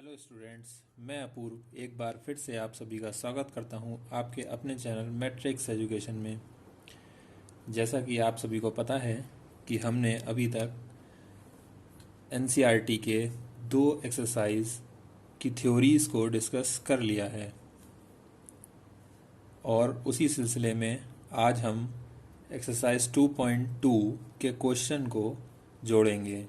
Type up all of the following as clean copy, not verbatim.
Hello students, मैं अपूर्व एक बार फिर से आप सभी का स्वागत करता हूं आपके अपने चैनल मैट्रिक्स एजुकेशन में। जैसा कि आप सभी को पता है कि हमने अभी तक एनसीईआरटी के 2 एक्सरसाइज की थ्योरीज़ को डिस्कस कर लिया है और उसी सिलसिले में आज हम एक्सरसाइज 2.2 के क्वेश्चन को जोड़ेंगे।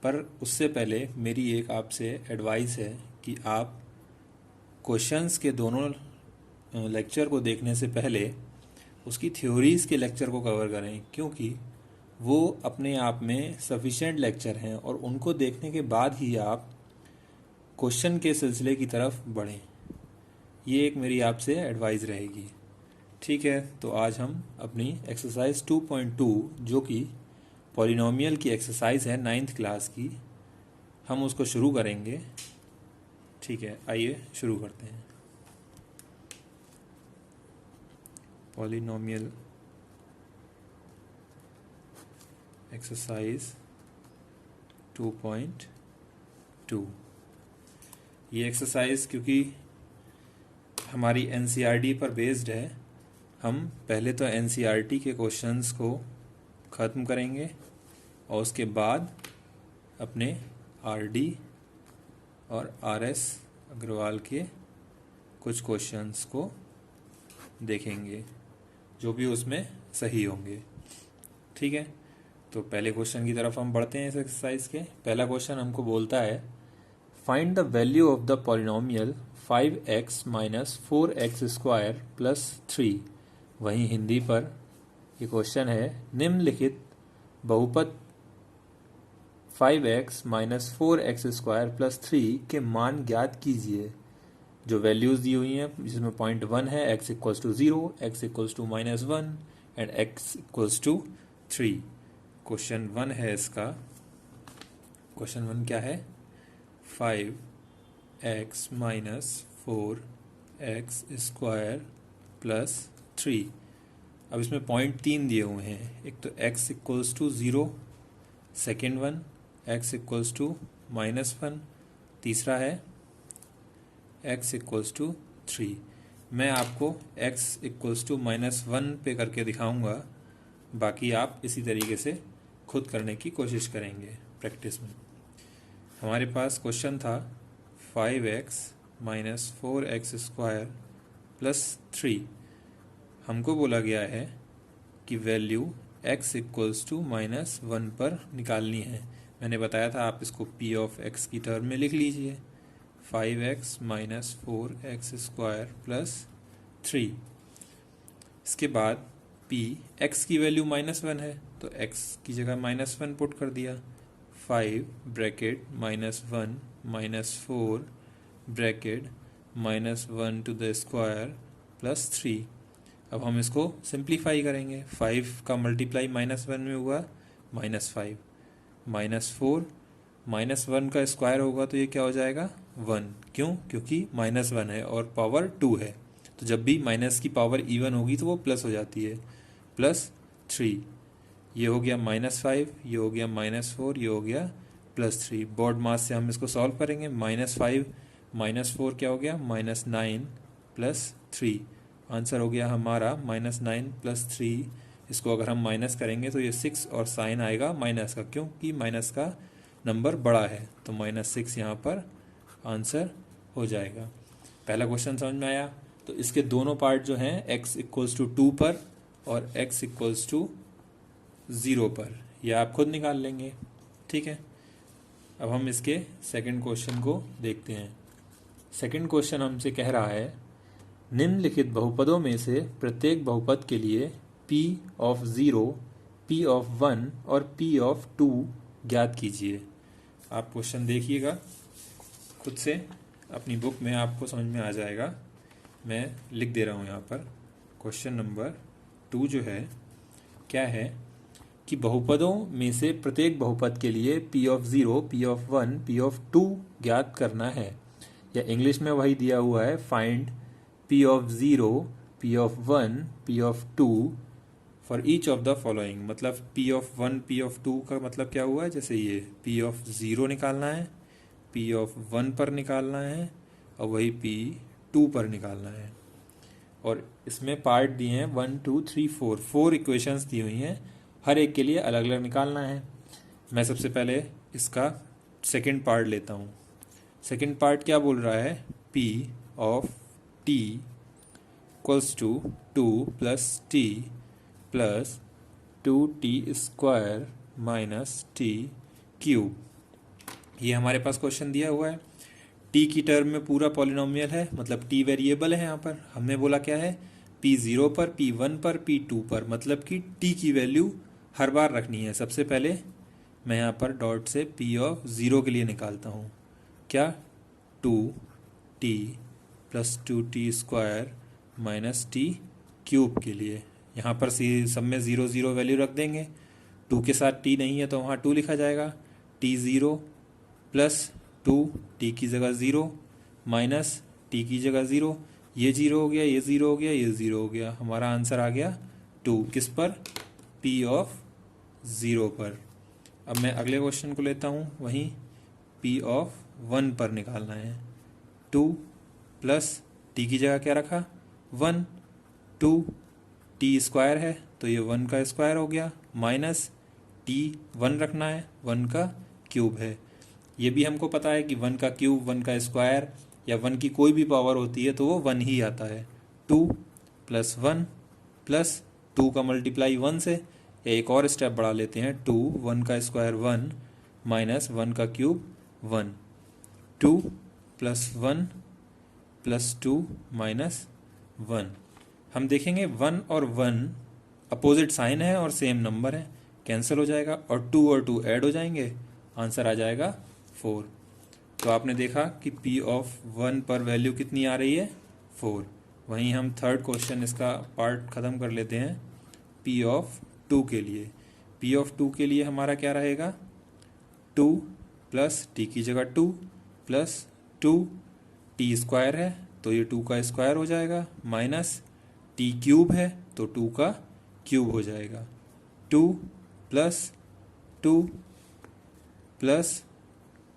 पर उससे पहले मेरी एक आपसे एडवाइस है कि आप क्वेश्चंस के दोनों लेक्चर को देखने से पहले उसकी थ्योरीज़ के लेक्चर को कवर करें, क्योंकि वो अपने आप में सफिशिएंट लेक्चर हैं और उनको देखने के बाद ही आप क्वेश्चन के सिलसिले की तरफ बढ़ें। ये एक मेरी आपसे एडवाइस रहेगी। ठीक है, तो आज हम अपनी एक्सरसाइज 2.2 जो कि पॉलिनोमियल की एक्सरसाइज है 9th क्लास की, हम उसको शुरू करेंगे। ठीक है, आइए शुरू करते हैं। Polynomial exercise 2.2। ये एक्सरसाइज क्योंकि हमारी एनसीईआरटी पर बेस्ड है, हम पहले तो एनसीईआरटी के क्वेश्चंस को ख़त्म करेंगे और उसके बाद अपने आरडी और आरएस अग्रवाल के कुछ क्वेश्चंस को देखेंगे जो भी उसमें सही होंगे। ठीक है, तो पहले क्वेश्चन की तरफ हम बढ़ते हैं। इस एक्सरसाइज के पहला क्वेश्चन हमको बोलता है find the value of the polynomial 5x minus 4x square plus 3। वहीं हिंदी पर ये क्वेश्चन है, निम्नलिखित बहुपद 5x minus 4x square plus 3 के मान ज्ञात कीजिए। जो वैल्यूज़ दी हुई हैं जिसमें पॉइंट 1 है, x equals to 0, x equals to -1 and x equals to 3। Question 1 है इसका। क्वेश्चन 1 क्या है? 5x minus 4x square plus 3। अब इसमें पॉइंट 3 दिए हुए हैं। एक तो x equals to 0, second one x equals to -1, तीसरा है x इक्वल्स टू 3। मैं आपको x इक्वल्स टू -1 पे करके दिखाऊंगा, बाकी आप इसी तरीके से खुद करने की कोशिश करेंगे प्रैक्टिस में। हमारे पास क्वेश्चन था 5x minus 4x square plus 3। हमको बोला गया है कि वैल्यू x इक्वल्स टू -1 पर निकालनी है। मैंने बताया था आप इसको p ऑफ x की टर्म में लिख लीजिए। 5x minus 4x square plus 3। इसके बाद p x की वैल्यू -1 है तो x की जगह -1 पुट कर दिया। 5 bracket -1 -4 bracket -1 to the square plus 3। अब हम इसको सिंप्लीफाई करेंगे। 5 का मल्टीप्लाई -1 में हुआ -5, -4 -1 का स्क्वायर होगा तो ये क्या हो जाएगा 1। क्यों? क्योंकि -1 है और पावर 2 है, तो जब भी माइनस की पावर इवन होगी तो वो प्लस हो जाती है। प्लस 3, ये हो गया -5, ये हो गया -4, ये हो गया +3। बोर्ड मास से हम इसको सॉल्व करेंगे। -5 -4 क्या हो गया -9 प्लस 3। आंसर हो गया हमारा -9 प्लस 3। इसको अगर हम माइनस करेंगे तो ये 6 और साइन आएगा माइनस का, क्योंकि माइनस का नंबर बड़ा है, तो -6 यहाँ पर आंसर हो जाएगा। पहला क्वेश्चन समझ में आया। तो इसके दोनों पार्ट जो हैं x इक्वल्स टू 2 पर और x इक्वल्स टू 0 पर, यह आप खुद निकाल लेंगे। ठीक है, अब हम इसके सेकंड क्वेश्चन को देखते हैं। सेकंड क्वेश्चन हमसे कह रहा है, निम्नलिखित बहुपदों में से प्रत्येक बहुपद के लिए p ऑफ 0, p ऑफ 1 और p ऑफ 2 ज्ञात कीजिए। आप क्वेश्चन देखिएगा खुद से, अपनी बुक में आपको समझ में आ जाएगा। मैं लिख दे रहा हूँ यहाँ पर। क्वेश्चन नंबर 2 जो है क्या है कि बहुपदों में से प्रत्येक बहुपद के लिए p of 0, p of 1, p of 2 ज्ञात करना है। या इंग्लिश में वही दिया हुआ है, find p of 0, p of 1, p of 2 for each of the following. मतलब p ऑफ 1, p ऑफ 2 का मतलब क्या हुआ है, जैसे ये p ऑफ 0 निकालना है, पी ऑफ 1 पर निकालना है और वही पी 2 पर निकालना है। और इसमें पार्ट दिए हैं 1 2 3 4 इक्वेशंस दी हुई हैं, हर एक के लिए अलग अलग निकालना है। मैं सबसे पहले इसका सेकंड पार्ट लेता हूँ। सेकंड पार्ट क्या बोल रहा है, P of T equals to 2 plus T plus 2t² minus T cube. ये हमारे पास क्वेश्चन दिया हुआ है। टी की टर्म में पूरा पॉलिनोमियल है, मतलब टी वेरिएबल है। यहाँ पर हमने बोला क्या है, p0 पर, p1 पर, p2 पर, मतलब कि टी की वैल्यू हर बार रखनी है। सबसे पहले मैं यहाँ पर डॉट से p ऑफ 0 के लिए निकालता हूँ। क्या, 2t plus 2t² minus T cube के लिए। यहाँ पर सब में 0 0 वैल्यू रख देंगे। 2 के साथ t नहीं है तो वहाँ 2 लिखा जाएगा। t0 प्लस 2, t की जगह 0 माइनस t की जगह 0, ये 0 हो गया, ये 0 हो गया, ये 0 हो गया। हमारा आंसर आ गया 2। किस पर, p ऑफ 0 पर। अब मैं अगले क्वेश्चन को लेता हूँ, वहीं p ऑफ 1 पर निकालना है। 2 प्लस t की जगह क्या रखा, 1, 2 t² है तो ये 1 का स्क्वायर हो गया, माइनस t 1 रखना है, 1 का क्यूब है। ये भी हमको पता है कि 1 का क्यूब 1 का स्क्वायर या 1 की कोई भी पावर होती है तो वो 1 ही आता है। 2 प्लस 1 प्लस 2 का मल्टीप्लाई 1 से, या एक और स्टेप बढ़ा लेते हैं, 2 1 का स्क्वायर 1 माइनस 1 का क्यूब 1। 2 plus 1 plus 2 minus 1। हम देखेंगे 1 और 1 अपोजिट साइन है और सेम नंबर है, कैंसिल हो जाएगा और 2 ऐड हो जाएंगे, आंसर आ जाएगा 4। तो आपने देखा कि p ऑफ 1 पर वैल्यू कितनी आ रही है, 4। वहीं हम थर्ड क्वेश्चन इसका पार्ट ख़त्म कर लेते हैं। p ऑफ 2 के लिए, p ऑफ 2 के लिए हमारा क्या रहेगा, 2 प्लस t की जगह 2 प्लस 2 t² है तो ये 2 का स्क्वायर हो जाएगा, माइनस t क्यूब है तो 2 का क्यूब हो जाएगा। 2 plus 2 plus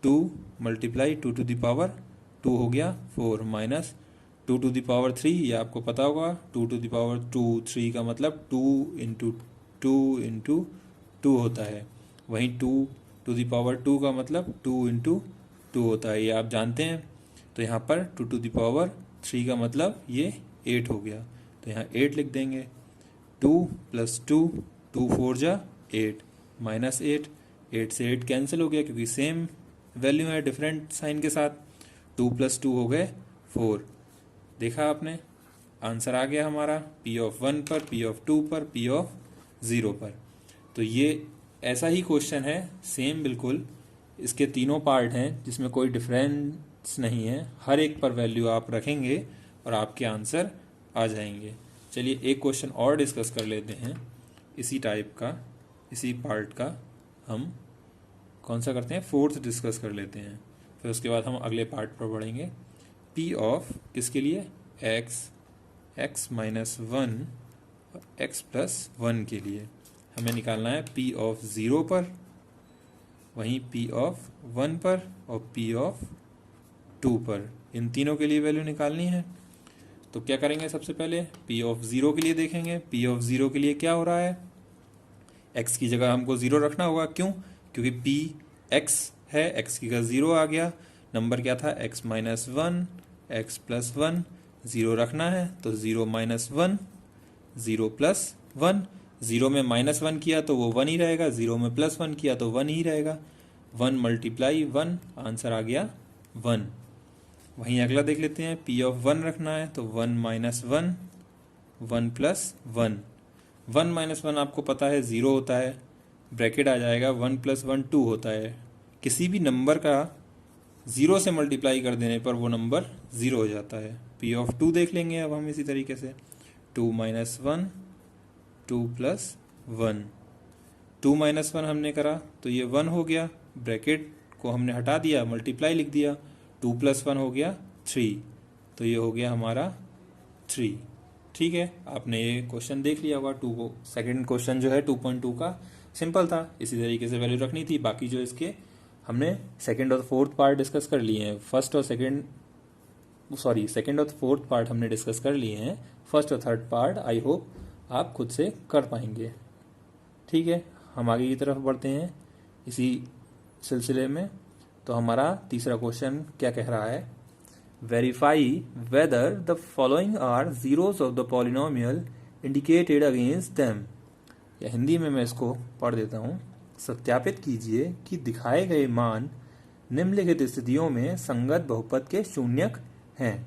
2 multiply 2 to the power 2 हो गया 4, माइनस 2 टू द पावर 3, ये आपको पता होगा 2 टू द पावर 2 3 का मतलब 2 इंटू 2 इंटू 2 होता है। वहीं 2 टू द पावर 2 का मतलब 2 इंटू 2 होता है, ये आप जानते हैं। तो यहाँ पर 2 टू द पावर 3 का मतलब ये 8 हो गया, तो यहाँ 8 लिख देंगे। 2 प्लस 2, 2 4 जा 8 माइनस 8, 8 से 8 कैंसिल हो गया क्योंकि सेम वैल्यू है डिफरेंट साइन के साथ। 2 प्लस 2 हो गए 4। देखा आपने, आंसर आ गया हमारा p ऑफ 1 पर, p ऑफ 2 पर, p ऑफ 0 पर। तो ये ऐसा ही क्वेश्चन है, सेम बिल्कुल। इसके तीनों पार्ट हैं जिसमें कोई डिफरेंस नहीं है, हर एक पर वैल्यू आप रखेंगे और आपके आंसर आ जाएंगे। चलिए एक क्वेश्चन और डिस्कस कर लेते हैं इसी टाइप का, इसी पार्ट का। हम कौन सा करते हैं, फोर्थ डिस्कस कर लेते हैं, फिर उसके बाद हम अगले पार्ट पर बढ़ेंगे। p ऑफ किसके लिए, x माइनस 1 x प्लस 1 के लिए हमें निकालना है p ऑफ 0 पर, वहीं p ऑफ 1 पर और p ऑफ 2 पर। इन तीनों के लिए वैल्यू निकालनी है। तो क्या करेंगे, सबसे पहले p ऑफ 0 के लिए देखेंगे। p ऑफ 0 के लिए क्या हो रहा है, x की जगह हमको 0 रखना होगा। क्यों, क्योंकि p x है, x की जगह 0 आ गया। नंबर क्या था, x माइनस 1 x प्लस 1, 0 रखना है तो 0 माइनस 1 0 प्लस 1। 0 में माइनस 1 किया तो वो 1 ही रहेगा, 0 में प्लस 1 किया तो 1 ही रहेगा। 1 मल्टीप्लाई 1, आंसर आ गया 1। वहीं अगला देख लेते हैं, p ऑफ 1 रखना है तो 1 माइनस 1 1 प्लस 1। 1 माइनस 1 आपको पता है 0 होता है, ब्रैकेट आ जाएगा 1 प्लस 1 2 होता है। किसी भी नंबर का 0 से मल्टीप्लाई कर देने पर वो नंबर 0 हो जाता है। p ऑफ 2 देख लेंगे अब हम इसी तरीके से, 2 माइनस 1 2 प्लस 1। 2 माइनस 1 हमने करा तो ये 1 हो गया, ब्रैकेट को हमने हटा दिया, मल्टीप्लाई लिख दिया, 2 प्लस 1 हो गया 3, तो ये हो गया हमारा 3। ठीक है, आपने ये क्वेश्चन देख लिया होगा। 2 को सेकेंड क्वेश्चन जो है 2.2 का सिंपल था, इसी तरीके से वैल्यू रखनी थी। बाकी जो इसके हमने सेकंड और फोर्थ पार्ट डिस्कस कर लिए हैं। सेकंड और फोर्थ पार्ट हमने डिस्कस कर लिए हैं। फर्स्ट और थर्ड पार्ट आई होप आप खुद से कर पाएंगे। ठीक है, हम आगे की तरफ बढ़ते हैं इसी सिलसिले में। तो हमारा तीसरा क्वेश्चन क्या कह रहा है, verify whether the following are zeros of the polynomial indicated against them. या हिंदी में मैं इसको पढ़ देता हूँ, सत्यापित कीजिए कि दिखाए गए मान निम्नलिखित स्थितियों में संगत बहुपद के शून्यक हैं।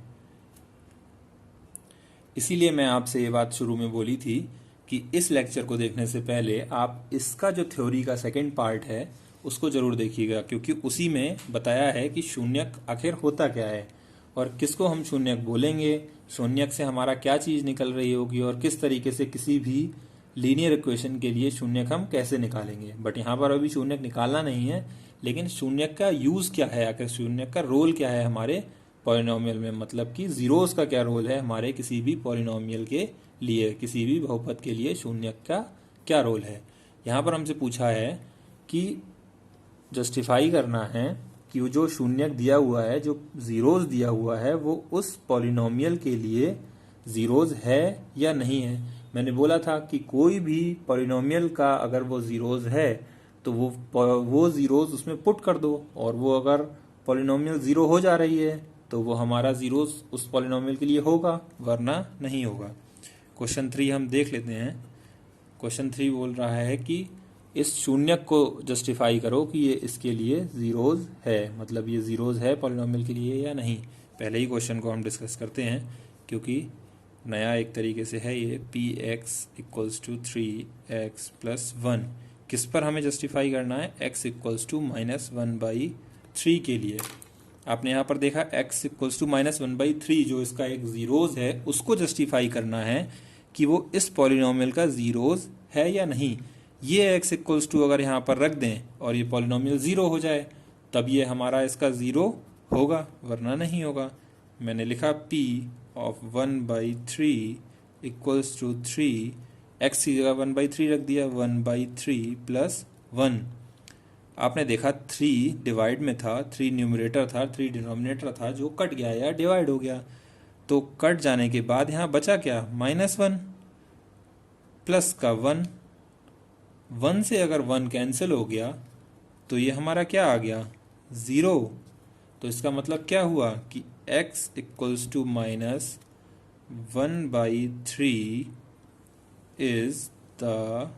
इसीलिए मैं आपसे ये बात शुरू में बोली थी कि इस लेक्चर को देखने से पहले आप इसका जो थ्योरी का सेकंड पार्ट है उसको जरूर देखिएगा, क्योंकि उसी में बताया है कि शून्यक आखिर होता क्या है और किसको हम शून्यक बोलेंगे, शून्यक से हमारा क्या चीज़ निकल रही होगी और किस तरीके से किसी भी लीनियर इक्वेशन के लिए शून्यक हम कैसे निकालेंगे। बट यहाँ पर अभी शून्यक निकालना नहीं है, लेकिन शून्यक का यूज़ क्या है, आखिर शून्यक का रोल क्या है हमारे पॉलिनोमियल में, मतलब कि जीरोस का क्या रोल है हमारे किसी भी पॉलिनोमियल के लिए, किसी भी बहुपद के लिए शून्यक का क्या रोल है। यहाँ पर हमसे पूछा है कि जस्टिफाई करना है कि वो जो शून्यक दिया हुआ है, जो जीरोस दिया हुआ है, वो उस पॉलिनोमियल के लिए जीरोस है या नहीं है। मैंने बोला था कि कोई भी पॉलिनोमियल का अगर वो जीरोस है तो वो जीरोस उसमें पुट कर दो, और वो अगर पॉलिनोमियल जीरो हो जा रही है तो वो हमारा जीरोस उस पॉलिनोमियल के लिए होगा, वरना नहीं होगा। क्वेश्चन 3 हम देख लेते हैं। क्वेश्चन 3 बोल रहा है कि इस शून्यक को जस्टिफाई करो कि ये इसके लिए जीरोस है, मतलब ये जीरोस है पॉलिनोमियल के लिए या नहीं। पहले ही क्वेश्चन को हम डिस्कस करते हैं, क्योंकि नया एक तरीके से है ये। P x equals to 3x plus 1 किस पर हमें जस्टिफाई करना है, x इक्वल्स टू -1/3 के लिए। आपने यहाँ पर देखा x इक्वल्स टू -1/3 जो इसका एक जीरोस है उसको जस्टिफाई करना है कि वो इस पॉलिनोमियल का जीरोस है या नहीं। ये x इक्वल्स टू अगर यहाँ पर रख दें और ये पॉलिनोमियल ज़ीरो हो जाए तब ये हमारा इसका ज़ीरो होगा, वरना नहीं होगा। मैंने लिखा p of 1/3 equals to 3, x की जगह 1/3 रख दिया, 1/3 प्लस 1। आपने देखा 3 डिवाइड में था, 3 न्यूमरेटर था, 3 डिनोमिनेटर था, जो कट गया या डिवाइड हो गया। तो कट जाने के बाद यहाँ बचा क्या, -1 प्लस का 1। 1 से अगर 1 कैंसिल हो गया तो ये हमारा क्या आ गया, 0। तो इसका मतलब क्या हुआ कि x equals to -1/3 is the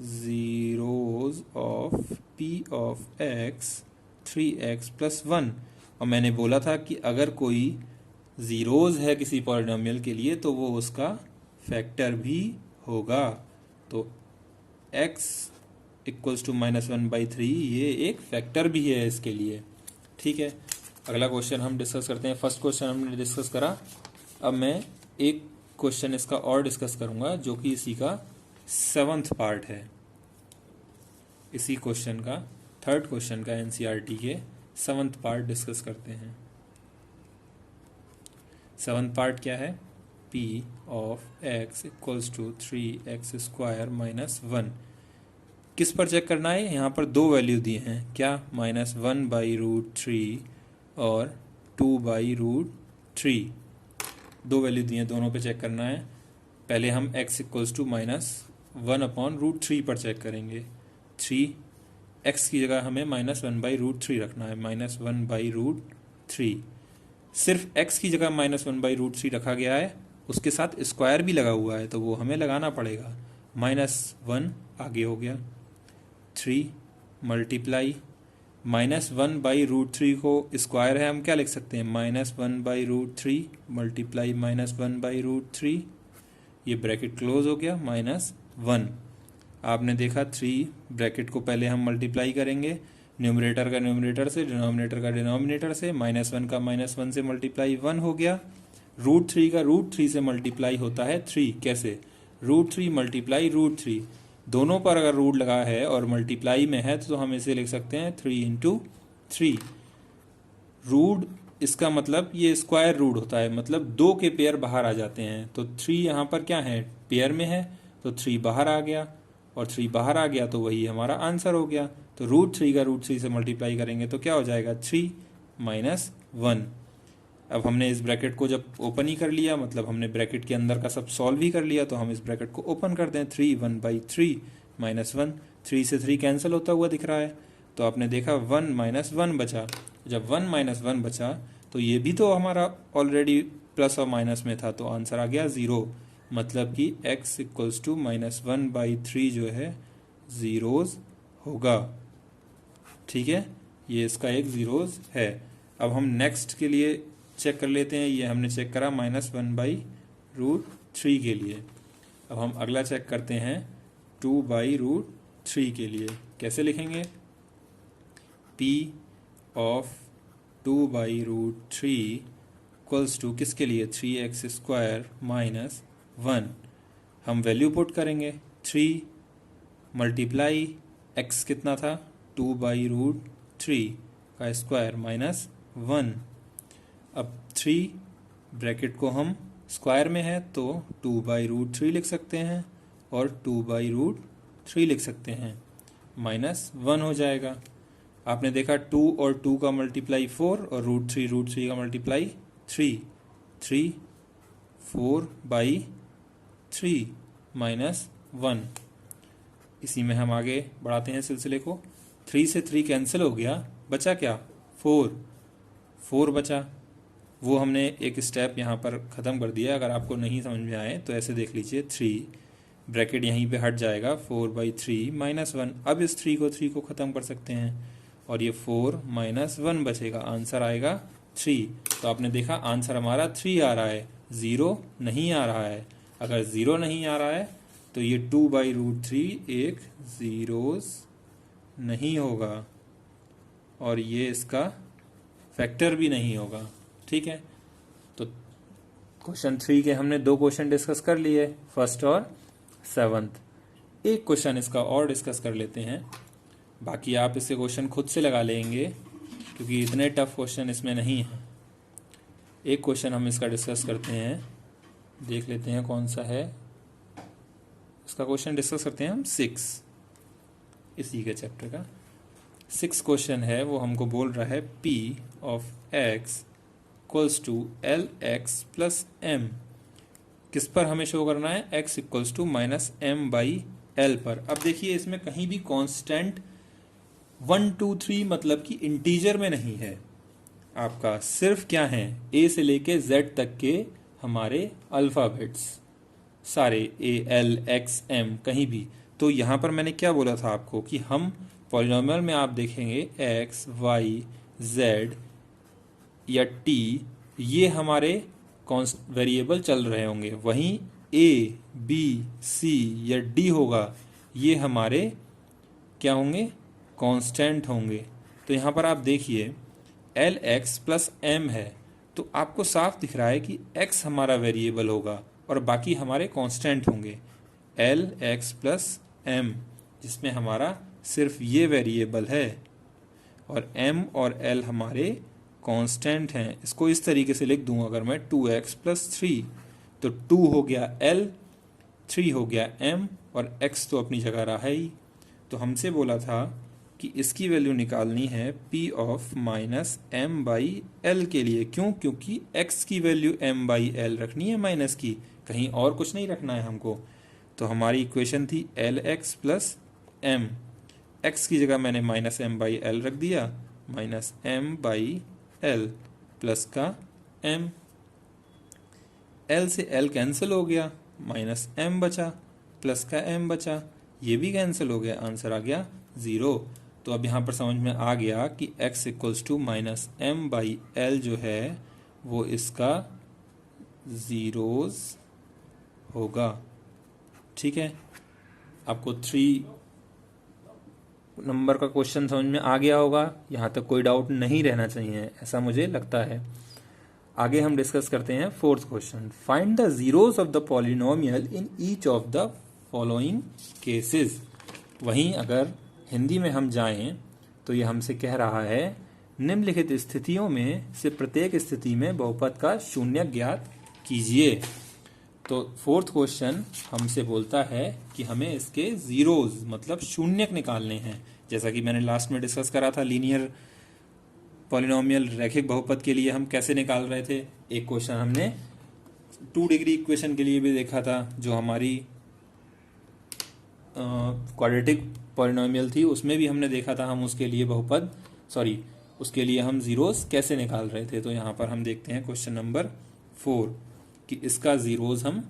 zeros of p of x 3x plus 1। और मैंने बोला था कि अगर कोई जीरोज है किसी पॉलिनोमियल के लिए तो वो उसका फैक्टर भी होगा। तो x इक्वल्स टू -1/3 ये एक फैक्टर भी है इसके लिए। ठीक है, अगला क्वेश्चन हम डिस्कस करते हैं। फर्स्ट क्वेश्चन हमने डिस्कस करा, अब मैं एक क्वेश्चन इसका और डिस्कस करूंगा जो कि इसी का 7th पार्ट है। इसी क्वेश्चन का थर्ड क्वेश्चन का एनसीईआरटी के 7th पार्ट डिस्कस करते हैं। 7th पार्ट क्या है, p of x equals to 3x² minus 1 किस पर चेक करना है। यहाँ पर दो वैल्यू दिए हैं, क्या, -1/√3 और 2/√3। दो वैल्यू दिए हैं, दोनों पे चेक करना है। पहले हम x इक्वल्स टू -1/√3 पर चेक करेंगे। 3 x की जगह हमें -1/√3 रखना है, -1/√3। सिर्फ x की जगह -1/√3 रखा गया है, उसके साथ स्क्वायर भी लगा हुआ है तो वो हमें लगाना पड़ेगा। -1 आगे हो गया, 3 मल्टीप्लाई -1/√3 को स्क्वायर है, हम क्या लिख सकते हैं, -1/√3 मल्टीप्लाई -1/√3, ये ब्रैकेट क्लोज हो गया, -1। आपने देखा 3 ब्रैकेट को पहले हम मल्टीप्लाई करेंगे, न्यूमरेटर का न्यूमरेटर से, डिनोमिनेटर का डिनोमिनेटर से, -1 का -1 से मल्टीप्लाई 1 हो गया। √3 का √3 से मल्टीप्लाई होता है 3, कैसे, √3 मल्टीप्लाई √3, दोनों पर अगर रूट लगा है और मल्टीप्लाई में है तो हम इसे लिख सकते हैं 3 × 3। रूट इसका मतलब ये स्क्वायर रूट होता है, मतलब 2 के पेयर बाहर आ जाते हैं। तो 3 यहाँ पर क्या है, पेयर में है, तो 3 बाहर आ गया, और 3 बाहर आ गया तो वही हमारा आंसर हो गया। तो √3 का √3 से मल्टीप्लाई करेंगे तो क्या हो जाएगा 3 माइनस 1। अब हमने इस ब्रैकेट को जब ओपन ही कर लिया, मतलब हमने ब्रैकेट के अंदर का सब सॉल्व ही कर लिया, तो हम इस ब्रैकेट को ओपन कर दें। 3 1/3 माइनस 1, 3 से 3 कैंसिल होता हुआ दिख रहा है, तो आपने देखा 1 माइनस 1 बचा। जब 1 माइनस 1 बचा तो ये भी तो हमारा ऑलरेडी प्लस और माइनस में था, तो आंसर आ गया 0। मतलब कि x इक्वल्स टू -1/3 जो है ज़ीरोज़ होगा। ठीक है, ये इसका एक ज़ीरोज़ है। अब हम नेक्स्ट के लिए चेक कर लेते हैं। ये हमने चेक करा -1/√3 के लिए। अब हम अगला चेक करते हैं 2/√3 के लिए। कैसे लिखेंगे? p ऑफ 2/√3 इक्वल्स टू किसके लिए? 3x² minus 1। हम वैल्यू पुट करेंगे। 3 मल्टीप्लाई x कितना था? 2/√3 का स्क्वायर माइनस 1। अब 3 ब्रैकेट को हम स्क्वायर में है तो 2/√3 लिख सकते हैं और 2/√3 लिख सकते हैं, माइनस 1 हो जाएगा। आपने देखा 2 और 2 का मल्टीप्लाई 4 और √3 का मल्टीप्लाई 3, 3 4/3 माइनस 1। इसी में हम आगे बढ़ाते हैं सिलसिले को। 3 से 3 कैंसिल हो गया, बचा क्या? 4 बचा। वो हमने एक स्टेप यहाँ पर ख़त्म कर दिया। अगर आपको नहीं समझ में आए तो ऐसे देख लीजिए। 3 ब्रैकेट यहीं पे हट जाएगा, 4/3 माइनस 1। अब इस 3 को ख़त्म कर सकते हैं और ये 4 माइनस 1 बचेगा, आंसर आएगा 3। तो आपने देखा आंसर हमारा 3 आ रहा है, 0 नहीं आ रहा है। अगर 0 नहीं आ रहा है तो ये 2/√3 एक ज़ीरोज़ नहीं होगा और ये इसका फैक्टर भी नहीं होगा। ठीक है, तो क्वेश्चन 3 के हमने 2 क्वेश्चन डिस्कस कर लिए, फर्स्ट और 7th। एक क्वेश्चन इसका और डिस्कस कर लेते हैं, बाकी आप इसके क्वेश्चन खुद से लगा लेंगे क्योंकि इतने टफ क्वेश्चन इसमें नहीं है। एक क्वेश्चन हम इसका डिस्कस करते हैं, देख लेते हैं कौन सा है। इसका क्वेश्चन डिस्कस करते हैं हम 6, इसी के चैप्टर का 6 क्वेश्चन है। वो हमको बोल रहा है p of x equals to LX plus m। किस पर हमें शो करना है? x इक्वल्स टू -m/l पर। अब देखिए इसमें कहीं भी कांस्टेंट 1 2 3 मतलब कि इंटीजर में नहीं है आपका, सिर्फ क्या है? a से लेके z तक के हमारे अल्फ़ाबेट्स सारे, a l x m कहीं भी। तो यहाँ पर मैंने क्या बोला था आपको कि हम पॉलिनोमियल में आप देखेंगे x y z या t, ये हमारे वेरिएबल चल रहे होंगे, वहीं a b c या d होगा, ये हमारे क्या होंगे? कांस्टेंट होंगे। तो यहाँ पर आप देखिए LX प्लस m है, तो आपको साफ दिख रहा है कि x हमारा वेरिएबल होगा और बाकी हमारे कांस्टेंट होंगे। LX प्लस m जिसमें हमारा सिर्फ ये वेरिएबल है और m और l हमारे कांस्टेंट हैं। इसको इस तरीके से लिख दूं अगर मैं 2x प्लस 3, तो 2 हो गया l, 3 हो गया m और x तो अपनी जगह रहा ही। तो हमसे बोला था कि इसकी वैल्यू निकालनी है p ऑफ -m/l के लिए। क्यों? क्योंकि x की वैल्यू m/l रखनी है माइनस की, कहीं और कुछ नहीं रखना है हमको। तो हमारी इक्वेशन थी LX प्लस m, x की जगह मैंने -m/l रख दिया, -m/l प्लस का m, l से l कैंसिल हो गया, -m बचा, प्लस का m बचा, ये भी कैंसिल हो गया, आंसर आ गया 0। तो अब यहाँ पर समझ में आ गया कि x इक्वल्स टू -m/l जो है वो इसका ज़ीरोज़ होगा। ठीक है, आपको 3 नंबर का क्वेश्चन समझ में आ गया होगा, यहाँ तक कोई डाउट नहीं रहना चाहिए, ऐसा मुझे लगता है। आगे हम डिस्कस करते हैं 4th question. Find the zeros of the polynomial in each of the following cases. वहीं अगर हिंदी में हम जाएं तो ये हमसे कह रहा है निम्नलिखित स्थितियों में से प्रत्येक स्थिति में बहुपद का शून्य ज्ञात कीजिए। तो 4th क्वेश्चन हमसे बोलता है कि हमें इसके जीरोज मतलब शून्यक निकालने हैं। जैसा कि मैंने लास्ट में डिस्कस करा था, लीनियर पॉलिनोमियल रैखिक बहुपद के लिए हम कैसे निकाल रहे थे। एक क्वेश्चन हमने 2 डिग्री इक्वेशन के लिए भी देखा था, जो हमारी क्वाड्रेटिक पॉलिनोमियल थी, उसमें भी हमने देखा था हम उसके लिए बहुपद उसके लिए हम जीरोस कैसे निकाल रहे थे। तो यहाँ पर हम देखते हैं क्वेश्चन नंबर 4 कि इसका जीरोस हम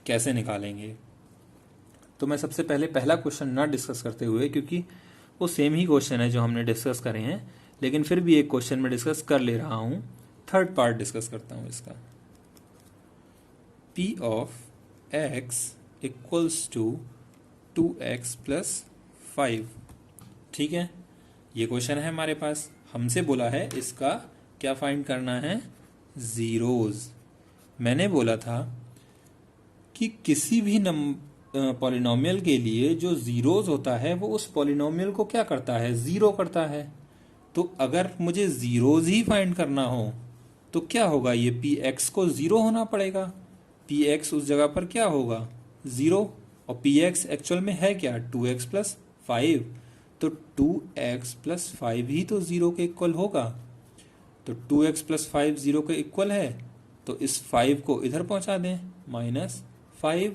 कैसे निकालेंगे। तो मैं सबसे पहले पहला क्वेश्चन ना डिस्कस करते हुए, क्योंकि वो सेम ही क्वेश्चन है जो हमने डिस्कस करे हैं, लेकिन फिर भी एक क्वेश्चन में डिस्कस कर ले रहा हूँ, थर्ड पार्ट डिस्कस करता हूँ इसका। P of x equals to 2x plus 5। ठीक है, ये क्वेश्चन है हमारे पास। हमसे बोला है इसका क्या फाइंड करना है, जीरोज। मैंने बोला था कि किसी भी पॉलिनोमियल के लिए जो जीरोज होता है वो उस पॉलिनोमियल को क्या करता है, जीरो करता है। तो अगर मुझे जीरोज ही फाइंड करना हो तो क्या होगा, ये px को जीरो होना पड़ेगा। px उस जगह पर क्या होगा, जीरो, और px एक्चुअल में है क्या, 2x प्लस 5। तो 2x प्लस 5 ही तो जीरो के इक्वल होगा। तो 2x प्लस 5 जीरो के इक्वल है, तो इस 5 को इधर पहुंचा दें, -5।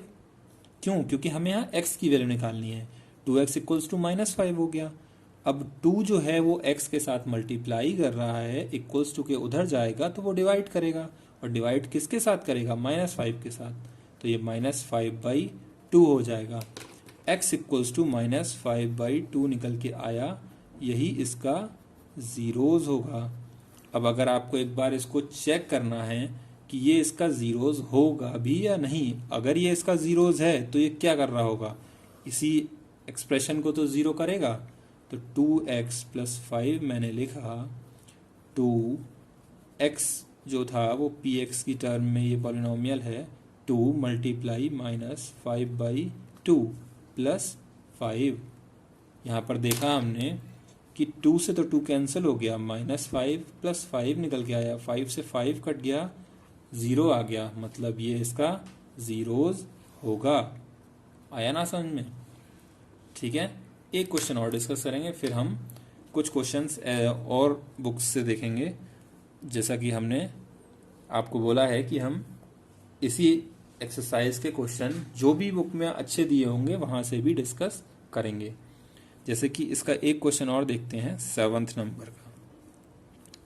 क्यों, क्योंकि हमें यहाँ x की वैल्यू निकालनी है। 2x इक्वल्स टू -5 हो गया। अब 2 जो है वो x के साथ मल्टीप्लाई कर रहा है, इक्वल्स टू के उधर जाएगा तो वो डिवाइड करेगा, और डिवाइड किसके साथ करेगा, -5 के साथ। तो ये -5/2 हो जाएगा। x इक्वल्स टू -5/2 निकल के आया, यही इसका जीरोज होगा। अब अगर आपको एक बार इसको चेक करना है कि ये इसका जीरोज होगा भी या नहीं, अगर ये इसका जीरोज है तो ये क्या कर रहा होगा, इसी एक्सप्रेशन को तो जीरो करेगा। तो 2x प्लस 5 मैंने लिखा, 2x जो था वो px की टर्म में ये पॉलिनोमियल है, 2 मल्टीप्लाई -5/2 प्लस 5। यहाँ पर देखा हमने कि 2 से तो 2 कैंसिल हो गया, -5 प्लस 5 निकल के आया, 5 से 5 कट गया, 0 आ गया, मतलब ये इसका जीरोज होगा। आया ना समझ में। ठीक है, एक क्वेश्चन और डिस्कस करेंगे, फिर हम कुछ क्वेश्चंस और बुक्स से देखेंगे। जैसा कि हमने आपको बोला है कि हम इसी एक्सरसाइज के क्वेश्चन जो भी बुक में अच्छे दिए होंगे वहाँ से भी डिस्कस करेंगे। जैसे कि इसका एक क्वेश्चन और देखते हैं, 7th नंबर का।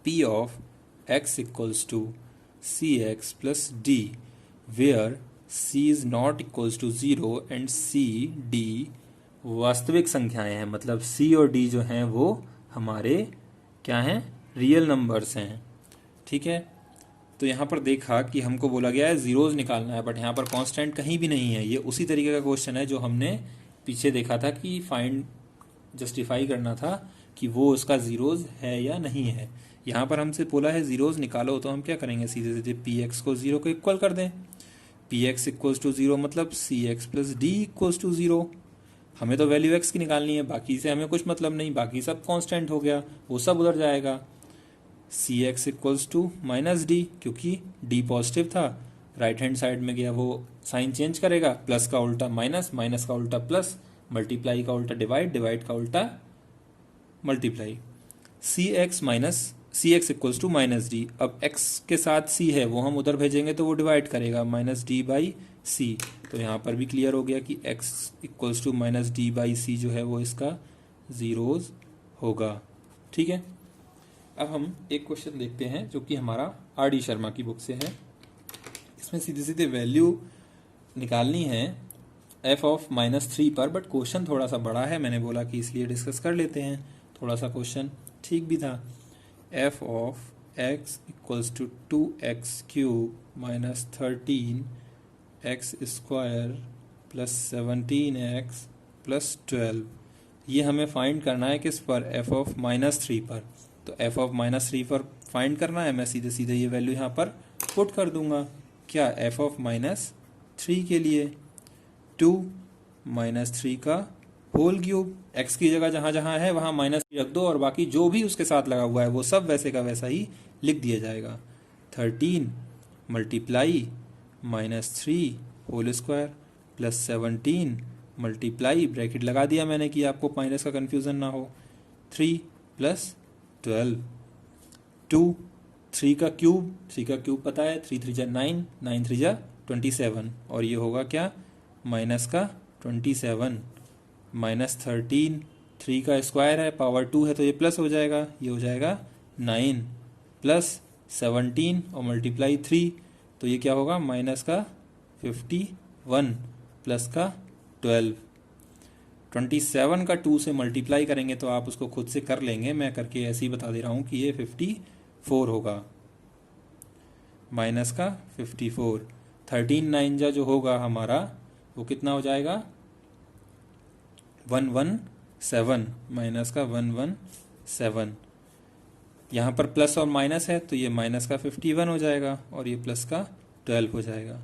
P of x equals to cx plus d where c is not equals to 0 and c d वास्तविक संख्याएं हैं, मतलब c और d जो हैं वो हमारे क्या हैं, रियल नंबर्स हैं। ठीक है, तो यहाँ पर देखा कि हमको बोला गया है जीरोज निकालना है, बट यहाँ पर कांस्टेंट कहीं भी नहीं है। ये उसी तरीके का क्वेश्चन है जो हमने पीछे देखा था कि फाइंड जस्टिफाई करना था कि वो उसका जीरोज है या नहीं है। यहाँ पर हमसे बोला है जीरोज निकालो, तो हम क्या करेंगे, सीधे सीधे px को 0 को इक्वल कर दें। px इक्वल्स टू 0 मतलब cx plus d equals to 0। हमें तो वैल्यू x की निकालनी है, बाकी से हमें कुछ मतलब नहीं, बाकी सब कांस्टेंट हो गया, वो सब उधर जाएगा। cx इक्वल्स टू -d, क्योंकि d पॉजिटिव था, राइट हैंड साइड में गया, वो साइन चेंज करेगा, प्लस का उल्टा माइनस, माइनस का उल्टा प्लस, मल्टीप्लाई का उल्टा डिवाइड, डिवाइड का उल्टा multiply. cx equals to -d। अब x के साथ c है, वो हम उधर भेजेंगे तो वो डिवाइड करेगा, -d/c। तो यहाँ पर भी क्लियर हो गया कि x इक्वल्स टू -d/c जो है वो इसका जीरोज होगा। ठीक है, अब हम एक क्वेश्चन देखते हैं जो कि हमारा R.D. शर्मा की बुक से है। इसमें सीधे सीधे वैल्यू निकालनी है f ऑफ -3 पर, बट क्वेश्चन थोड़ा सा बड़ा है, मैंने बोला कि इसलिए डिस्कस कर लेते हैं। थोड़ा सा क्वेश्चन ठीक भी था। f of x equals to 2x³ -13 x square plus 17x plus 12। ये हमें फाइंड करना है किस पर, f ऑफ -3 पर। तो f ऑफ -3 पर फाइंड करना है, मैं सीधे सीधे ये वैल्यू यहाँ पर पुट कर दूंगा। क्या, f ऑफ -3 के लिए 2 -3 का होल क्यूब, x की जगह जहाँ जहाँ है वहाँ -3 रख दो, और बाकी जो भी उसके साथ लगा हुआ है वो सब वैसे का वैसा ही लिख दिया जाएगा। 13 multiply -3 whole square plus 17 multiply, bracket लगा दिया मैंने कि आपको माइनस का कन्फ्यूज़न ना हो, 3 प्लस 12, 2, 3 का क्यूब पता है, 3 3 जा 9, 9 3 जा 27, और ये होगा क्या, माइनस का 27, माइनस 13, 3 का स्क्वायर है, पावर 2 है तो ये प्लस हो जाएगा, ये हो जाएगा 9 प्लस 17 और मल्टीप्लाई 3, तो ये क्या होगा, माइनस का 51 प्लस का 12। 27 का 2 से मल्टीप्लाई करेंगे तो आप उसको खुद से कर लेंगे, मैं करके ऐसे ही बता दे रहा हूँ कि ये 54 होगा, माइनस का 54। 13 9 जा जो होगा हमारा वो कितना हो जाएगा, 117, माइनस का 117। यहाँ पर प्लस और माइनस है तो ये माइनस का 51 हो जाएगा और ये प्लस का 12 हो जाएगा।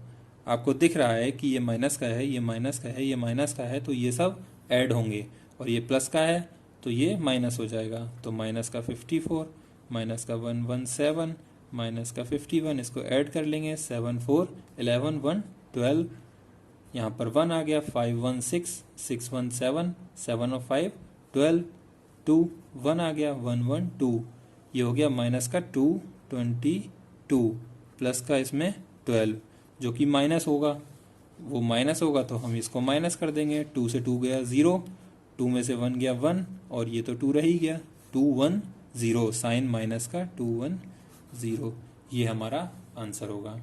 आपको दिख रहा है कि ये माइनस का है, ये माइनस का है, ये माइनस का है, तो ये सब ऐड होंगे, और ये प्लस का है तो ये माइनस हो जाएगा, तो माइनस का 54 माइनस का 117 माइनस का 51, इसको ऐड कर लेंगे, 7 4 11 1 12, यहाँ पर 1 आ गया, 5 1 6 6 1 7 7 और 5 12, 2 1 आ गया, 1 1 2, ये हो गया माइनस का 222 प्लस का इसमें 12, जो कि माइनस होगा, वो माइनस होगा तो हम इसको माइनस कर देंगे, 2 से 2 गया 0, 2 में से 1 गया 1, और ये तो 2 रह ही गया, 2 1 0, साइन माइनस का 2 1 0, ये हमारा आंसर होगा।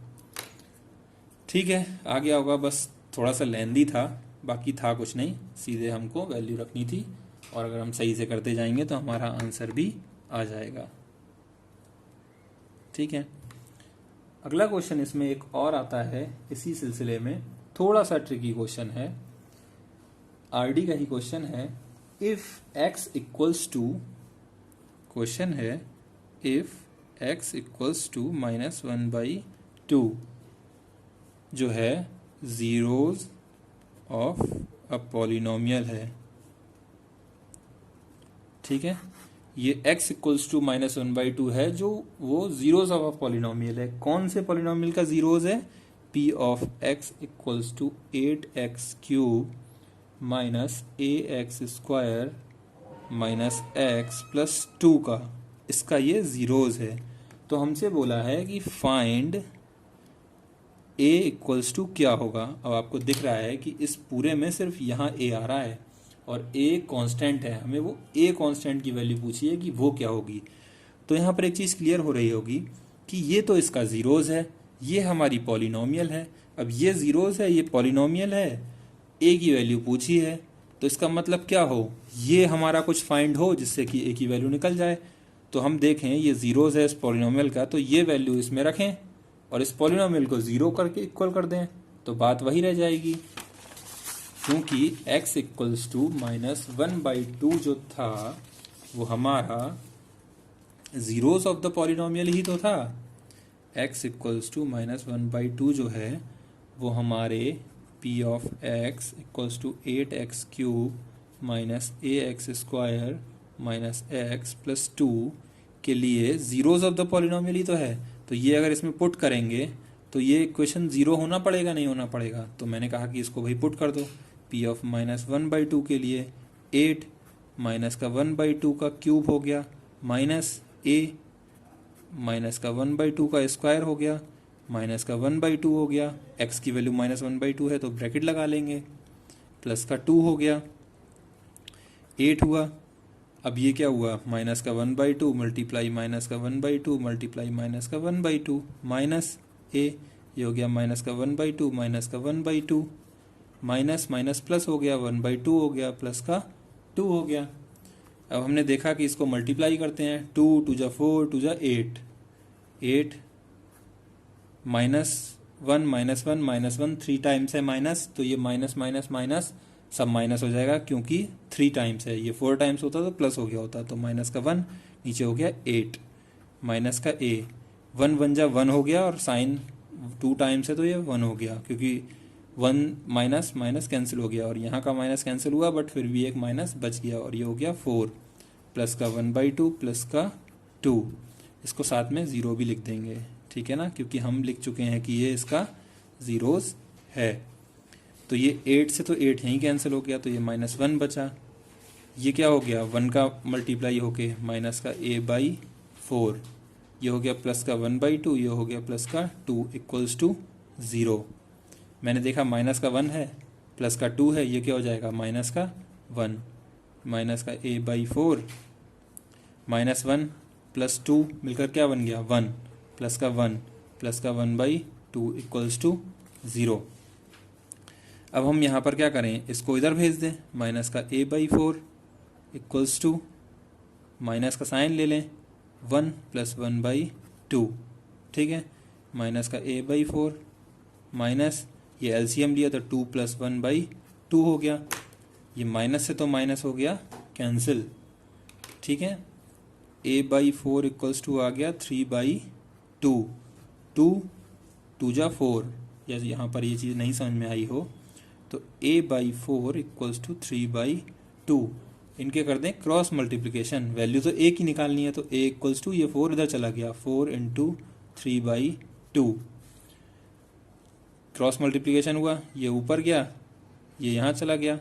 ठीक है, आ गया होगा, बस थोड़ा सा लेंदी था, बाकी था कुछ नहीं, सीधे हमको वैल्यू रखनी थी, और अगर हम सही से करते जाएंगे तो हमारा आंसर भी आ जाएगा। ठीक है, अगला क्वेश्चन इसमें एक और आता है इसी सिलसिले में, थोड़ा सा ट्रिकी क्वेश्चन है, आरडी का ही क्वेश्चन है। If x equals to, question है इफ x इक्वल्स टू -1/2, जो है जीरोज ऑफ अ पॉलिनोमियल है। ठीक है, ये x इक्वल्स टू -1/2 है, जो वो जीरोज ऑफ अ पॉलिनोमियल है। कौन से पॉलिनोमियल का जीरोज है, p of x equals to 8x³ minus ax² minus x plus 2 का, इसका ये जीरोज है। तो हमसे बोला है कि फाइंड a इक्वल्स टू क्या होगा। अब आपको दिख रहा है कि इस पूरे में सिर्फ यहाँ a आ रहा है और a कांस्टेंट है, हमें वो a कांस्टेंट की वैल्यू पूछी है कि वो क्या होगी। तो यहाँ पर एक चीज़ क्लियर हो रही होगी कि ये तो इसका जीरोज है, ये हमारी पॉलिनोमियल है। अब ये जीरोज है, ये पॉलिनोमियल है, a की वैल्यू पूछी है, तो इसका मतलब क्या हो, ये हमारा कुछ फाइंड हो जिससे कि a की वैल्यू निकल जाए। तो हम देखें ये जीरोज है इस पॉलिनोमियल का, तो ये वैल्यू इसमें रखें और इस पॉलिनोमियल को 0 करके इक्वल कर दें, तो बात वही रह जाएगी। क्योंकि x इक्वल्स टू -1/2 जो था वो हमारा जीरोज ऑफ द पॉलिनोमियल ही तो था। x इक्वल्स टू -1/2 जो है वो हमारे p of x equals to 8x³ minus ax² minus x plus 2 के लिए जीरोज ऑफ द पॉलिनोमियल ही तो है। तो ये अगर इसमें पुट करेंगे तो ये इक्वेशन 0 होना पड़ेगा, नहीं होना पड़ेगा। तो मैंने कहा कि इसको भाई पुट कर दो, p ऑफ -1/2 के लिए 8 माइनस का 1/2 का क्यूब हो गया, माइनस a माइनस का 1/2 का स्क्वायर हो गया, माइनस का 1/2 हो गया, x की वैल्यू -1/2 है तो ब्रैकेट लगा लेंगे, प्लस का 2 हो गया, 8 हुआ। अब ये क्या हुआ, माइनस का 1/2 मल्टीप्लाई माइनस का 1/2 मल्टीप्लाई माइनस का 1/2 माइनस a, ये हो गया माइनस का 1/2 माइनस का 1/2, माइनस माइनस प्लस हो गया, 1/2 हो गया, प्लस का 2 हो गया। अब हमने देखा कि इसको मल्टीप्लाई करते हैं, 2 2 जा 4 2 जा 8, 8 -1 -1 -1 3 टाइम्स है माइनस, तो ये माइनस माइनस माइनस सब माइनस हो जाएगा, क्योंकि 3 टाइम्स है, ये 4 टाइम्स होता तो प्लस हो गया होता, तो माइनस का 1 नीचे हो गया 8, माइनस का a 1 1 जा 1 हो गया, और साइन 2 टाइम्स है तो ये 1 हो गया, क्योंकि 1 माइनस माइनस कैंसिल हो गया, और यहाँ का माइनस कैंसिल हुआ बट फिर भी एक माइनस बच गया, और ये हो गया 4 प्लस का 1/2 प्लस का 2, इसको साथ में 0 भी लिख देंगे, ठीक है ना, क्योंकि हम लिख चुके हैं कि ये इसका जीरोज है। तो ये 8 से तो 8 यहीं कैंसिल हो गया, तो ये -1 बचा, ये क्या हो गया 1 का मल्टीप्लाई होके माइनस का a/4, ये हो गया प्लस का 1/2, ये हो गया प्लस का 2 इक्वल्स टू 0। मैंने देखा माइनस का 1 है प्लस का 2 है, ये क्या हो जाएगा माइनस का 1, माइनस का a/4 माइनस 1 प्लस 2 मिलकर क्या बन गया 1 प्लस का 1 प्लस का 1/2 इक्वल्स टू 0। अब हम यहाँ पर क्या करें, इसको इधर भेज दें, माइनस का a/4 इक्वल्स टू माइनस का साइन ले लें 1 प्लस 1/2, ठीक है, माइनस का a/4 माइनस ये एलसीएम लिया तो 2 प्लस 1/2 हो गया, ये माइनस से तो माइनस हो गया कैंसिल, ठीक है। a/4 इक्वल्स टू आ गया 3/2, 2 जा 4, या यहाँ पर ये चीज़ नहीं समझ में आई हो तो a/4 इक्वल्स टू 3/2, इनके कर दें क्रॉस मल्टीप्लिकेशन, वैल्यू तो a की निकालनी है तो a इक्वल्स टू ये 4 इधर चला गया 4 इंटू 3/2, क्रॉस मल्टीप्लिकेशन हुआ, ये ऊपर गया ये यहाँ चला गया,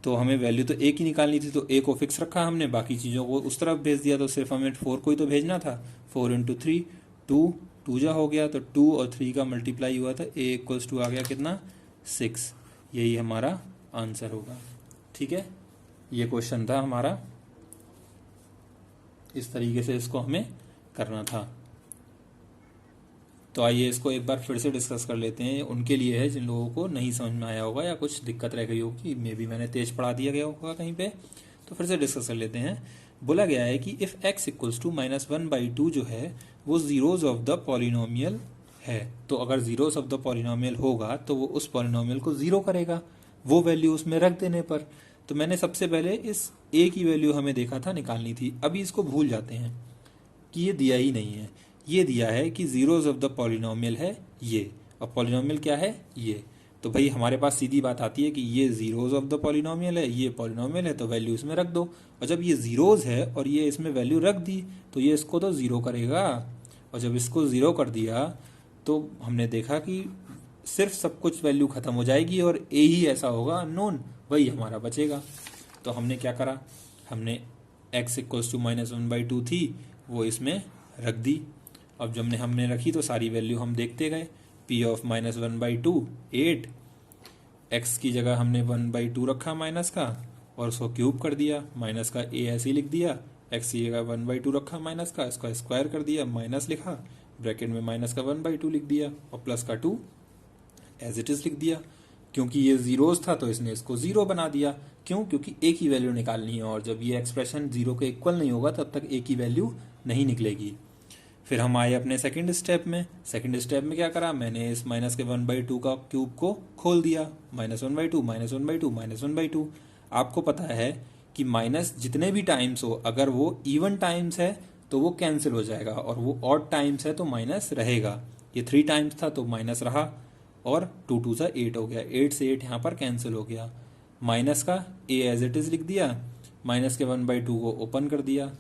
तो हमें वैल्यू तो a की निकालनी थी तो a को फिक्स रखा हमने, बाकी चीज़ों को उस तरफ भेज दिया, तो सिर्फ हमें 4 को ही तो भेजना था। 4 इंटू 3 2 जा हो गया, तो 2 और 3 का मल्टीप्लाई हुआ था, a इक्वल्स टू आ गया कितना 6, यही हमारा आंसर होगा, ठीक है। ये क्वेश्चन था हमारा, इस तरीके से इसको हमें करना था। तो आइए इसको एक बार फिर से डिस्कस कर लेते हैं, उनके लिए है जिन लोगों को नहीं समझ में आया होगा या कुछ दिक्कत रह गई होगी, मे बी मैंने तेज पढ़ा दिया गया होगा कहीं पे, तो फिर से डिस्कस कर लेते हैं। बोला गया है कि इफ़ x इक्वल्स टू -1/2 जो है वो जीरोज ऑफ द पॉलिनोमियल है, तो अगर जीरोज ऑफ द पॉलिनोमियल होगा तो वो उस पॉलिनोमियल को जीरो करेगा, वो वैल्यू उसमें रख देने पर। तो मैंने सबसे पहले इस a की वैल्यू हमें देखा था निकालनी थी, अभी इसको भूल जाते हैं कि ये दिया ही नहीं है, ये दिया है कि जीरोज ऑफ द पॉलिनोमियल है ये, और पॉलिनोमियल क्या है ये, तो भाई हमारे पास सीधी बात आती है कि ये जीरोज ऑफ द पॉलिनोमियल है, ये पॉलिनोमियल है, तो वैल्यू इसमें रख दो, और जब ये जीरोज है और ये इसमें वैल्यू रख दी तो ये इसको तो ज़ीरो करेगा, और जब इसको ज़ीरो कर दिया तो हमने देखा कि सिर्फ सब कुछ वैल्यू ख़त्म हो जाएगी और ए ही ऐसा होगा अननोन, वही हमारा बचेगा। तो हमने क्या करा, हमने x इक्वल्स टू -1/2 थी वो इसमें रख दी। अब जब हमने रखी तो सारी वैल्यू हम देखते गए, p ऑफ -1/2 8, x की जगह हमने 1/2 रखा माइनस का और उसको क्यूब कर दिया, माइनस का a ऐसे ही लिख दिया, x की जगह 1/2 रखा माइनस का, इसका स्क्वायर कर दिया, माइनस लिखा, ब्रैकेट में माइनस का 1/2 लिख दिया और प्लस का 2 एज इट इज लिख दिया। क्योंकि ये जीरोस था तो इसने इसको जीरो बना दिया, क्यों, क्योंकि a की वैल्यू निकालनी है और जब ये एक्सप्रेशन जीरो के इक्वल नहीं होगा तब तक a की वैल्यू नहीं निकलेगी। फिर हम आए अपने सेकंड स्टेप में, सेकंड स्टेप में क्या करा, मैंने इस माइनस के 1/2 का क्यूब को खोल दिया, -1/2 -1/2 -1/2। आपको पता है कि माइनस जितने भी टाइम्स हो अगर वो इवन टाइम्स है तो वो कैंसिल हो जाएगा, और वो ऑड टाइम्स है तो माइनस रहेगा। ये 3 टाइम्स था तो माइनस रहा, और 2 2 सा 8 हो गया, 8 से 8 यहाँ पर कैंसिल हो गया, माइनस का a एज इट इज लिख दिया, माइनस के 1/2 को ओपन कर दिया,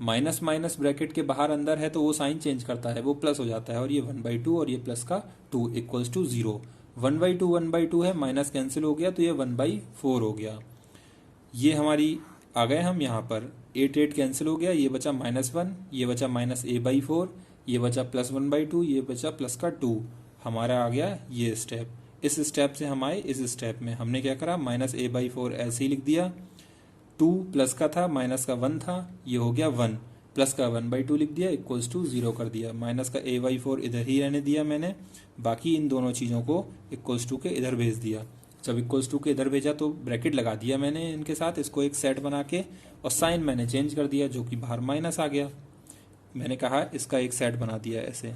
माइनस माइनस ब्रैकेट के बाहर अंदर है तो वो साइन चेंज करता है, वो प्लस हो जाता है, और ये 1/2 और ये प्लस का 2 इक्वल्स टू 0, 1/2 है, माइनस कैंसिल हो गया तो ये 1/4 हो गया। ये हमारी आ गए हम यहाँ पर 8 8 कैंसिल हो गया, ये बचा -1, ये बचा -a/4, ये बचा +1/2, ये बचा प्लस का 2, हमारा आ गया ये स्टेप। इस स्टेप से हम आए इस स्टेप में, हमने क्या करा, -a/4 ऐसे ही लिख दिया, 2 प्लस का था माइनस का 1 था, ये हो गया 1, प्लस का 1/2 लिख दिया इक्वल्स टू 0 कर दिया, माइनस का a/4 इधर ही रहने दिया मैंने, बाकी इन दोनों चीज़ों को इक्वल्स टू के इधर भेज दिया। जब इक्वल्स टू के इधर भेजा तो ब्रैकेट लगा दिया मैंने इनके साथ, इसको एक सेट बना के, और साइन मैंने चेंज कर दिया जो कि बाहर माइनस आ गया, मैंने कहा इसका एक सेट बना दिया ऐसे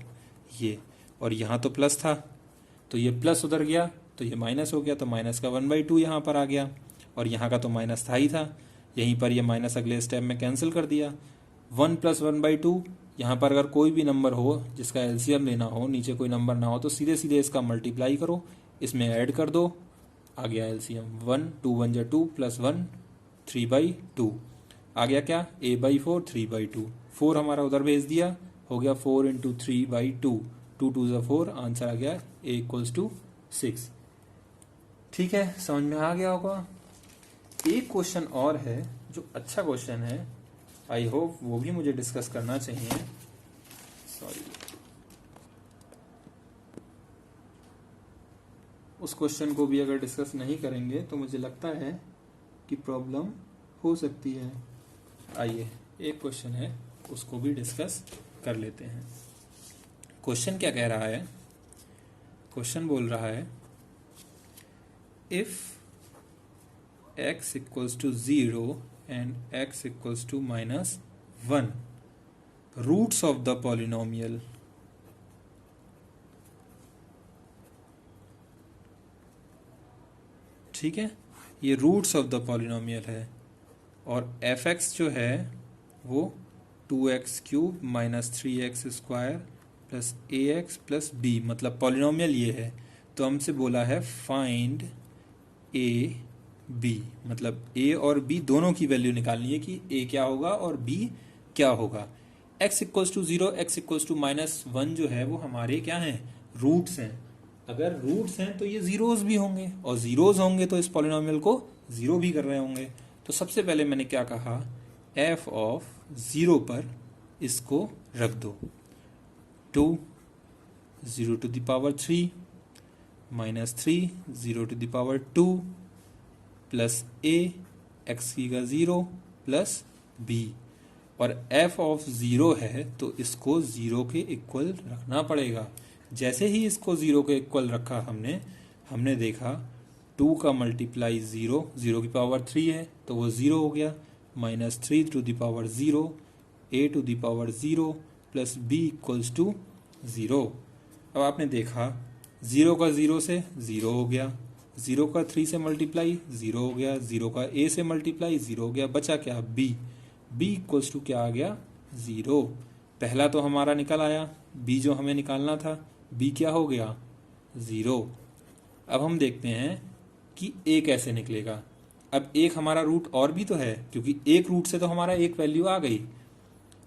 ये, और यहाँ तो प्लस था तो ये प्लस उधर गया तो ये माइनस हो गया, तो माइनस का 1/2 यहाँ पर आ गया, और यहाँ का तो माइनस था ही था, यहीं पर ये माइनस अगले स्टेप में कैंसिल कर दिया। 1 + 1/2, यहाँ पर अगर कोई भी नंबर हो जिसका एलसीएम लेना हो, नीचे कोई नंबर ना हो, तो सीधे सीधे इसका मल्टीप्लाई करो, इसमें ऐड कर दो, आ गया एलसीएम 1 2 1 जा 2 + 1 3/2, आ गया क्या a/4 3/2, 4 हमारा उधर भेज दिया, हो गया 4 × 3/2, 2 2 जा 4, आंसर आ गया a = 6। ठीक है, समझ में आ गया होगा। एक क्वेश्चन और है जो अच्छा क्वेश्चन है, आई होप वो भी मुझे डिस्कस करना चाहिए। सॉरी, उस क्वेश्चन को भी अगर डिस्कस नहीं करेंगे तो मुझे लगता है कि प्रॉब्लम हो सकती है। आइए, एक क्वेश्चन है उसको भी डिस्कस कर लेते हैं। क्वेश्चन क्या कह रहा है? क्वेश्चन बोल रहा है if x equals to 0 and x equals to -1, roots of the polynomial. ठीक है, ये रूट्स ऑफ द पॉलिनोमियल है और fx जो है वो 2x³ - 3x² plus ax plus b, मतलब पॉलिनोमियल ये है। तो हमसे बोला है फाइंड a b, मतलब a और b दोनों की वैल्यू निकालनी है कि a क्या होगा और b क्या होगा। x equals to 0, x equals to -1 जो है वो हमारे क्या हैं? रूट्स हैं। अगर रूट्स हैं तो ये जीरोस भी होंगे और जीरोस होंगे तो इस पॉलिनोमियल को जीरो भी कर रहे होंगे। तो सबसे पहले मैंने क्या कहा, f ऑफ 0 पर इसको रख दो। 2 0 to the power 3 -3 0 to the power 2 plus a x की का 0 प्लस b, और f ऑफ 0 है तो इसको 0 के इक्वल रखना पड़ेगा। जैसे ही इसको 0 के इक्वल रखा हमने देखा 2 का मल्टीप्लाई 0, 0 की पावर 3 है तो वो 0 हो गया, -3 to the power 0, a to the power 0 plus b equals to 0। अब आपने देखा 0 का 0 से 0 हो गया, 0 का 3 से मल्टीप्लाई 0 हो गया, 0 का a से मल्टीप्लाई 0 हो गया, बचा क्या? b। b इक्वल्स टू क्या आ गया? 0। पहला तो हमारा निकल आया, b जो हमें निकालना था, b क्या हो गया? 0। अब हम देखते हैं कि a कैसे निकलेगा। अब एक हमारा रूट और भी तो है, क्योंकि एक रूट से तो हमारा एक वैल्यू आ गई।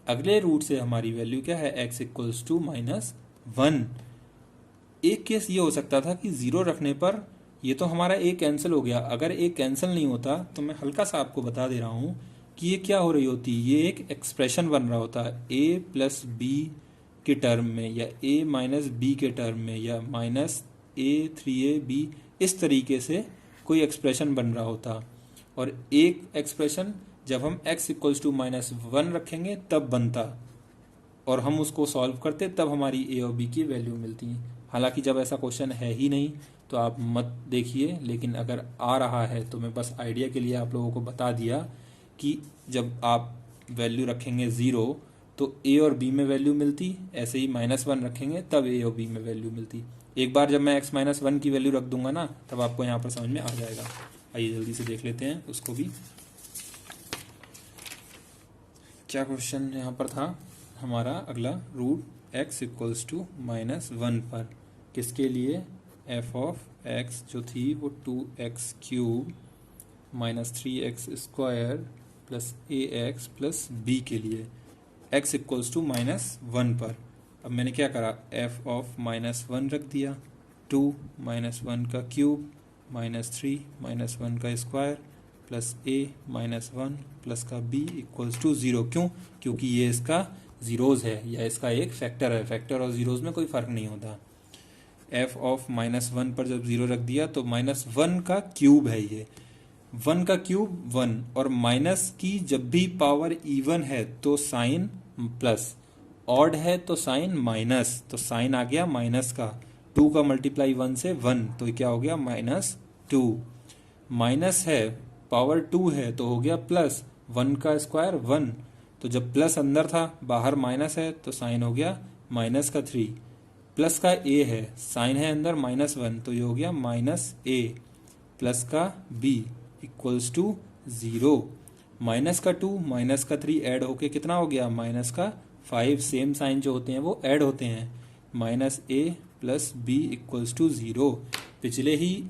अगले रूट से हमारी वैल्यू क्या है? x equals to -1। एक केस ये हो सकता था कि 0 रखने पर ये तो हमारा a कैंसिल हो गया। अगर a कैंसिल नहीं होता तो मैं हल्का सा आपको बता दे रहा हूँ कि ये क्या हो रही होती, ये एक एक्सप्रेशन बन रहा होता a प्लस b के टर्म में, या a माइनस b के टर्म में, या -a3ab, इस तरीके से कोई एक्सप्रेशन बन रहा होता। और एक एक्सप्रेशन जब हम x इक्वल्स टू -1 रखेंगे तब बनता, और हम उसको सॉल्व करते तब हमारी a और b की वैल्यू मिलती। हालांकि जब ऐसा क्वेश्चन है ही नहीं तो आप मत देखिए, लेकिन अगर आ रहा है तो मैं बस आइडिया के लिए आप लोगों को बता दिया कि जब आप वैल्यू रखेंगे 0 तो a और b में वैल्यू मिलती, ऐसे ही -1 रखेंगे तब a और b में वैल्यू मिलती। एक बार जब मैं x -1 की वैल्यू रख दूंगा ना, तब आपको यहाँ पर समझ में आ जाएगा। आइए जल्दी से देख लेते हैं उसको भी। क्या क्वेश्चन यहाँ पर था हमारा अगला? रूट x इक्वल्स टू -1 पर किसके लिए? f ऑफ x जो थी वो 2x³ -3x² plus ax plus b के लिए, x इक्वल्स टू -1 पर। अब मैंने क्या करा, f ऑफ -1 रख दिया, 2 -1 का क्यूब -3 -1 का स्क्वायर प्लस a -1 प्लस का b इक्वल्स टू 0। क्यों? क्योंकि ये इसका जीरोज है या इसका एक फैक्टर है। फैक्टर और जीरोज में कोई फर्क नहीं होता। f ऑफ -1 पर जब 0 रख दिया तो -1 का क्यूब है ये, 1 का क्यूब 1, और माइनस की जब भी पावर इवन है तो साइन प्लस, ऑड है तो साइन माइनस, तो साइन आ गया माइनस का। 2 का मल्टीप्लाई 1 से 1 तो क्या हो गया? -2। माइनस है, पावर 2 है तो हो गया प्लस, 1 का स्क्वायर 1, तो जब प्लस अंदर था बाहर माइनस है तो साइन हो गया माइनस का 3। प्लस का a है, साइन है अंदर -1 तो ये हो गया -a प्लस का b इक्वल्स टू 0। माइनस का 2 माइनस का 3 ऐड होके कितना हो गया? माइनस का 5। सेम साइन जो होते हैं वो ऐड होते हैं। -a plus b equals to 0। पिछले ही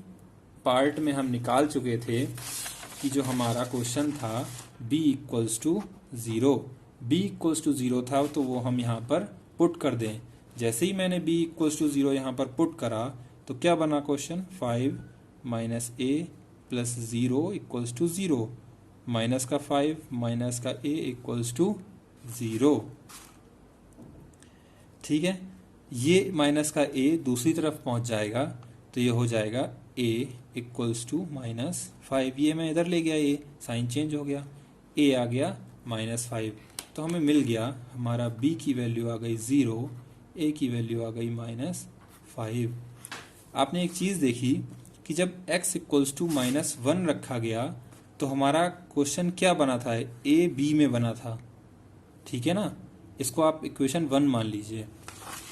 पार्ट में हम निकाल चुके थे कि जो हमारा क्वेश्चन था b equals to 0, b equals to 0 था तो वो हम यहाँ पर पुट कर दें। जैसे ही मैंने b इक्वल्स टू 0 यहाँ पर पुट करा तो क्या बना question? 5 - a plus 0 equals to 0, minus का 5 माइनस का a इक्वल्स टू 0। ठीक है, ये माइनस का a दूसरी तरफ पहुंच जाएगा तो ये हो जाएगा a इक्वल्स टू -5। ये मैं इधर ले गया, a साइन चेंज हो गया, a आ गया -5। तो हमें मिल गया, हमारा b की वैल्यू आ गई 0, a की वैल्यू आ गई -5। आपने एक चीज़ देखी कि जब x इक्वल्स टू -1 रखा गया तो हमारा क्वेश्चन क्या बना था, a b में बना था। ठीक है ना, इसको आप इक्वेशन 1 मान लीजिए।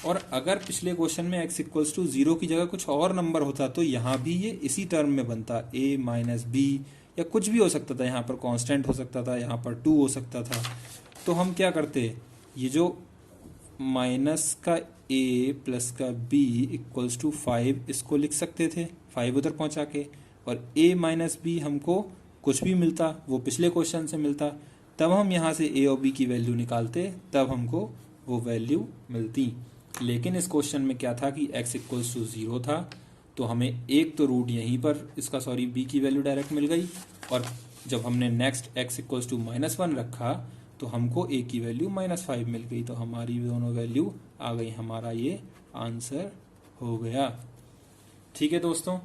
और अगर पिछले क्वेश्चन में x इक्वल्स टू 0 की जगह कुछ और नंबर होता तो यहाँ भी ये इसी टर्म में बनता, a माइनस बी, या कुछ भी हो सकता था, यहाँ पर कांस्टेंट हो सकता था, यहाँ पर 2 हो सकता था। तो हम क्या करते, ये जो माइनस का a प्लस का b इक्वल्स टू 5 इसको लिख सकते थे, 5 उधर पहुँचा के, और a माइनस बी हमको कुछ भी मिलता वो पिछले क्वेश्चन से मिलता, तब हम यहाँ से a और b की वैल्यू निकालते, तब हमको वो वैल्यू मिलती। लेकिन इस क्वेश्चन में क्या था कि x इक्वल्स टू 0 था, तो हमें एक तो रूट यहीं पर इसका b की वैल्यू डायरेक्ट मिल गई, और जब हमने नेक्स्ट x इक्वल्स टू -1 रखा तो हमको a की वैल्यू -5 मिल गई। तो हमारी दोनों वैल्यू आ गई, हमारा ये आंसर हो गया। ठीक है दोस्तों,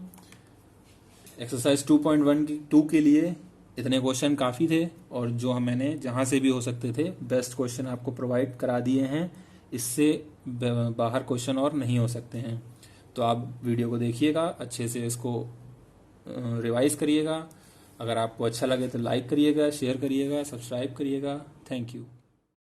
एक्सरसाइज 2.1 के लिए इतने क्वेश्चन काफ़ी थे, और जो मैंने जहाँ से भी हो सकते थे बेस्ट क्वेश्चन आपको प्रोवाइड करा दिए हैं। इससे बाहर क्वेश्चन और नहीं हो सकते हैं। तो आप वीडियो को देखिएगा, अच्छे से इसको रिवाइज करिएगा। अगर आपको अच्छा लगे तो लाइक करिएगा, शेयर करिएगा, सब्सक्राइब करिएगा। Thank you.